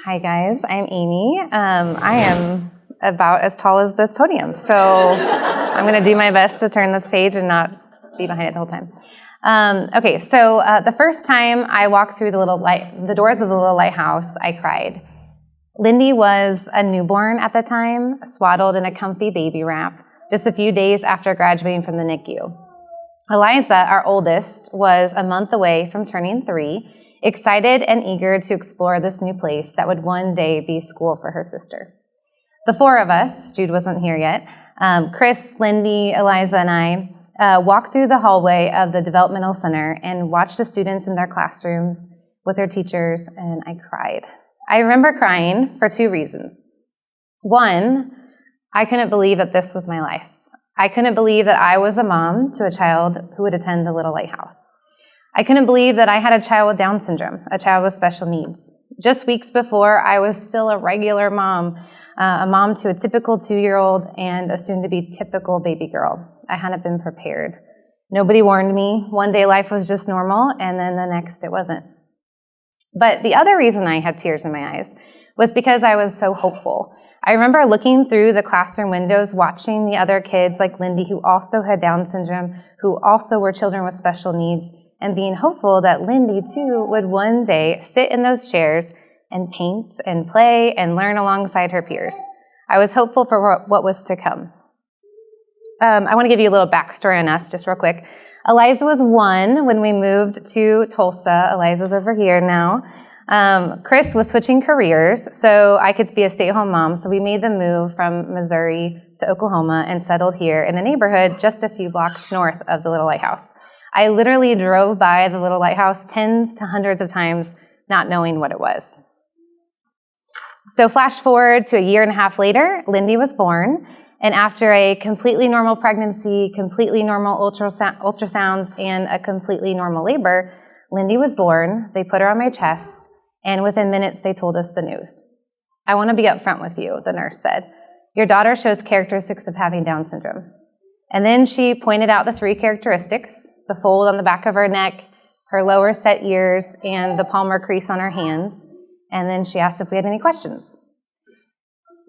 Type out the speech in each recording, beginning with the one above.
Hi guys, I'm Amy. I am about as tall as this podium, so I'm going to do my best to turn this page and not be behind it the whole time. Okay, so the first time I walked through the doors of the little lighthouse, I cried. Lindy was a newborn at the time, swaddled in a comfy baby wrap, just a few days after graduating from the NICU. Eliza, our oldest, was a month away from turning 3, excited and eager to explore this new place that would one day be school for her sister. The 4 of us, Jude wasn't here yet, Chris, Lindy, Eliza, and I walked through the hallway of the developmental center and watched the students in their classrooms with their teachers, and I cried. I remember crying for 2 reasons. 1, I couldn't believe that this was my life. I couldn't believe that I was a mom to a child who would attend the Little Lighthouse. I couldn't believe that I had a child with Down syndrome, a child with special needs. Just weeks before, I was still a regular mom, a mom to a typical 2-year-old and a soon-to-be typical baby girl. I hadn't been prepared. Nobody warned me. One day life was just normal, and then the next it wasn't. But the other reason I had tears in my eyes was because I was so hopeful. I remember looking through the classroom windows, watching the other kids like Lindy, who also had Down syndrome, who also were children with special needs, and being hopeful that Lindy, too, would one day sit in those chairs and paint and play and learn alongside her peers. I was hopeful for what was to come. I want to give you a little backstory on us, just real quick. Eliza was 1 when we moved to Tulsa. Eliza's over here now. Chris was switching careers, so I could be a stay-at-home mom, so we made the move from Missouri to Oklahoma and settled here in a neighborhood just a few blocks north of the Little Lighthouse. I literally drove by the Little Lighthouse tens to hundreds of times, not knowing what it was. So flash forward to a 1.5 years later, Lindy was born, and after a completely normal pregnancy, completely normal ultrasounds, and a completely normal labor, Lindy was born. They put her on my chest, and within minutes, they told us the news. "I want to be upfront with you," the nurse said. "Your daughter shows characteristics of having Down syndrome." And then she pointed out the 3 characteristics: the fold on the back of her neck, her lower set ears, and the palmar crease on her hands. And then she asked if we had any questions.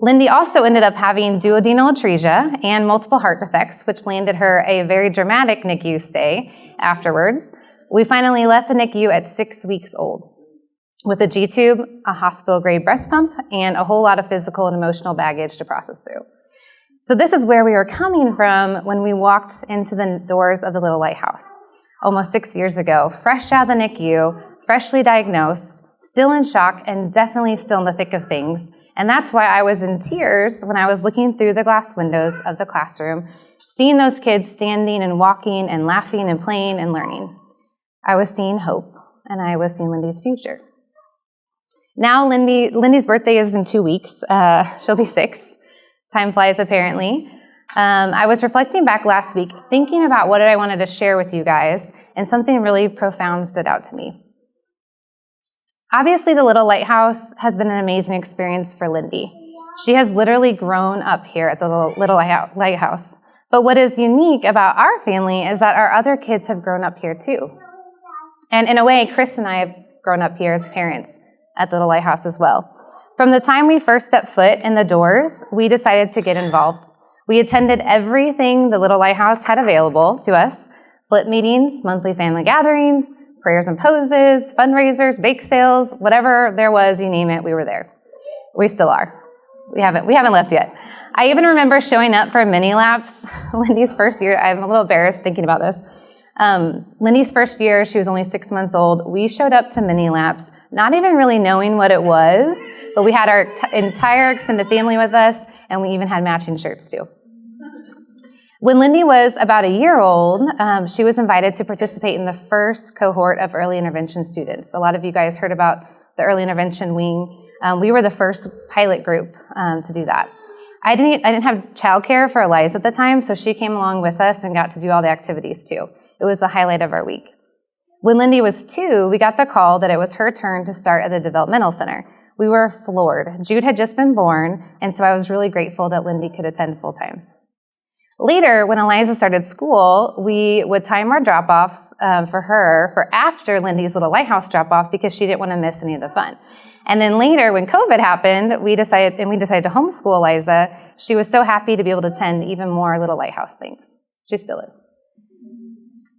Lindy also ended up having duodenal atresia and multiple heart defects, which landed her a very dramatic NICU stay afterwards. We finally left the NICU at 6 weeks old with a G-tube, a hospital-grade breast pump, and a whole lot of physical and emotional baggage to process through. So this is where we were coming from when we walked into the doors of the Little Lighthouse almost 6 years ago, fresh out of the NICU, freshly diagnosed, still in shock, and definitely still in the thick of things. And that's why I was in tears when I was looking through the glass windows of the classroom, seeing those kids standing and walking and laughing and playing and learning. I was seeing hope, and I was seeing Lindy's future. Now Lindy's birthday is in 2 weeks. She'll be 6. Time flies, apparently. I was reflecting back last week, thinking about what I wanted to share with you guys, and something really profound stood out to me. Obviously, the Little Lighthouse has been an amazing experience for Lindy. She has literally grown up here at the Little Lighthouse. But what is unique about our family is that our other kids have grown up here too. And in a way, Chris and I have grown up here as parents at the Little Lighthouse as well. From the time we first stepped foot in the doors, we decided to get involved. We attended everything the Little Lighthouse had available to us: flip meetings, monthly family gatherings, prayers and poses, fundraisers, bake sales, whatever there was, you name it, we were there. We still are. We haven't left yet. I even remember showing up for mini laps. Lindy's first year, I'm a little embarrassed thinking about this. Lindy's first year, she was only 6 months old. We showed up to mini laps, not even really knowing what it was, but we had our entire extended family with us, and we even had matching shirts too. When Lindy was about 1 year old, she was invited to participate in the first cohort of early intervention students. A lot of you guys heard about the early intervention wing. We were the first pilot group to do that. I didn't have childcare for Eliza at the time, so she came along with us and got to do all the activities too. It was the highlight of our week. When Lindy was 2, we got the call that it was her turn to start at the developmental center. We were floored. Jude had just been born, and so I was really grateful that Lindy could attend full-time. Later, when Eliza started school, we would time our drop-offs for her for after Lindy's Little Lighthouse drop-off because she didn't want to miss any of the fun. And then later, when COVID happened, we decided to homeschool Eliza. She was so happy to be able to attend even more Little Lighthouse things. She still is.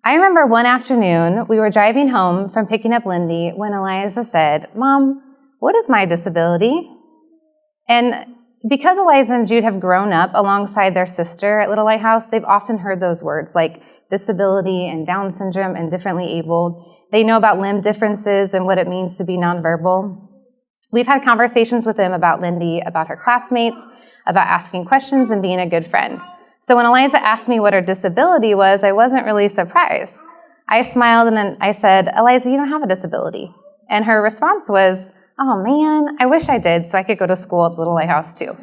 I remember one afternoon, we were driving home from picking up Lindy when Eliza said, "Mom, what is my disability?" And because Eliza and Jude have grown up alongside their sister at Little Lighthouse, they've often heard those words like disability and Down syndrome and differently abled. They know about limb differences and what it means to be nonverbal. We've had conversations with them about Lindy, about her classmates, about asking questions and being a good friend. So when Eliza asked me what her disability was, I wasn't really surprised. I smiled and then I said, "Eliza, you don't have a disability." And her response was, "Oh man, I wish I did so I could go to school at Little Lighthouse too."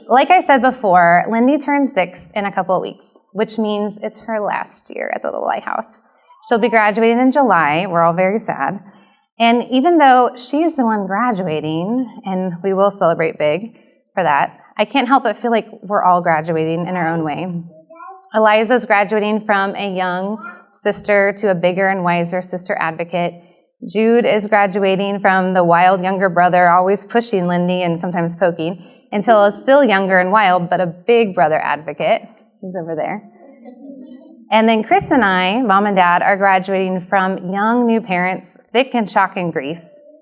Like I said before, Lindy turns 6 in a couple of weeks, which means it's her last year at the Little Lighthouse. She'll be graduating in July. We're all very sad. And even though she's the one graduating, and we will celebrate big for that, I can't help but feel like we're all graduating in our own way. Eliza's graduating from a young sister to a bigger and wiser sister advocate. Jude is graduating from the wild younger brother, always pushing Lindy and sometimes poking, until a still younger and wild, but a big brother advocate. He's over there. And then Chris and I, Mom and Dad, are graduating from young new parents, thick in shock and grief,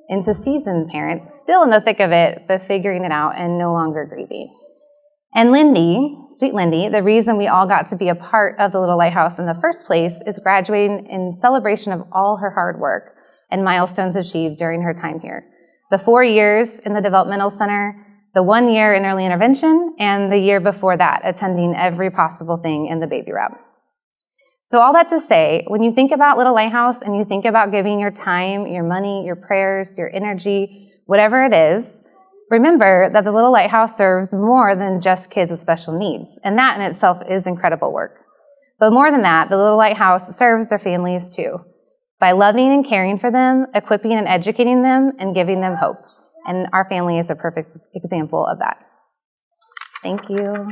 into seasoned parents, still in the thick of it, but figuring it out and no longer grieving. And Lindy, sweet Lindy, the reason we all got to be a part of the Little Lighthouse in the first place is graduating in celebration of all her hard work and milestones achieved during her time here. The 4 years in the developmental center, the 1 year in early intervention, and the year before that, attending every possible thing in the baby wrap. So all that to say, when you think about Little Lighthouse and you think about giving your time, your money, your prayers, your energy, whatever it is, remember that the Little Lighthouse serves more than just kids with special needs, and that in itself is incredible work. But more than that, the Little Lighthouse serves their families too, by loving and caring for them, equipping and educating them, and giving them hope. And our family is a perfect example of that. Thank you.